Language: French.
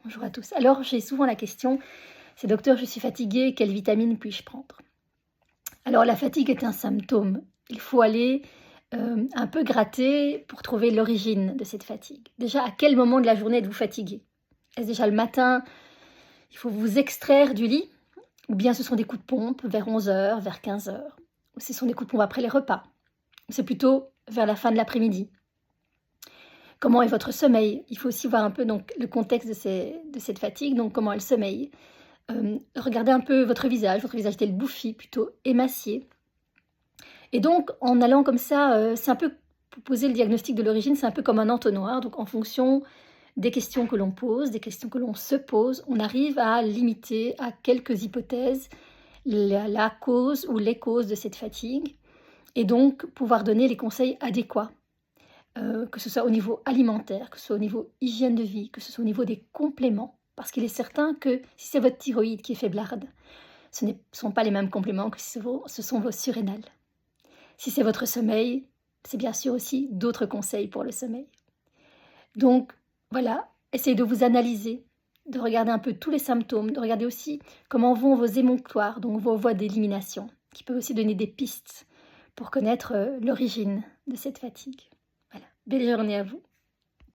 Bonjour à tous. Alors, j'ai souvent la question, c'est docteur, je suis fatiguée, quelle vitamine puis-je prendre? Alors, la fatigue est un symptôme. Il faut aller un peu gratter pour trouver l'origine de cette fatigue. Déjà, à quel moment de la journée êtes-vous fatigué? Est-ce déjà le matin, il faut vous extraire du lit? Ou bien ce sont des coups de pompe vers 11 heures, vers 15 heures? Ou ce sont des coups de pompe après les repas? Ou c'est plutôt vers la fin de l'après-midi? Comment est votre sommeil? Il faut aussi voir un peu donc, le contexte de cette fatigue, donc comment elle sommeille. Regardez un peu votre visage est-il bouffi, plutôt émacié? Et donc en allant comme ça, c'est un peu pour poser le diagnostic de l'origine, c'est un peu comme un entonnoir, donc en fonction des questions que l'on pose, des questions que l'on se pose, on arrive à limiter à quelques hypothèses la cause ou les causes de cette fatigue et donc pouvoir donner les conseils adéquats, que ce soit au niveau alimentaire, que ce soit au niveau hygiène de vie, que ce soit au niveau des compléments. Parce qu'il est certain que si c'est votre thyroïde qui est faiblarde, ce ne sont pas les mêmes compléments que si ce sont vos surrénales. Si c'est votre sommeil, c'est bien sûr aussi d'autres conseils pour le sommeil. Donc voilà, essayez de vous analyser, de regarder un peu tous les symptômes, de regarder aussi comment vont vos émonctoires, donc vos voies d'élimination, qui peuvent aussi donner des pistes pour connaître l'origine de cette fatigue. Voilà, belle journée à vous.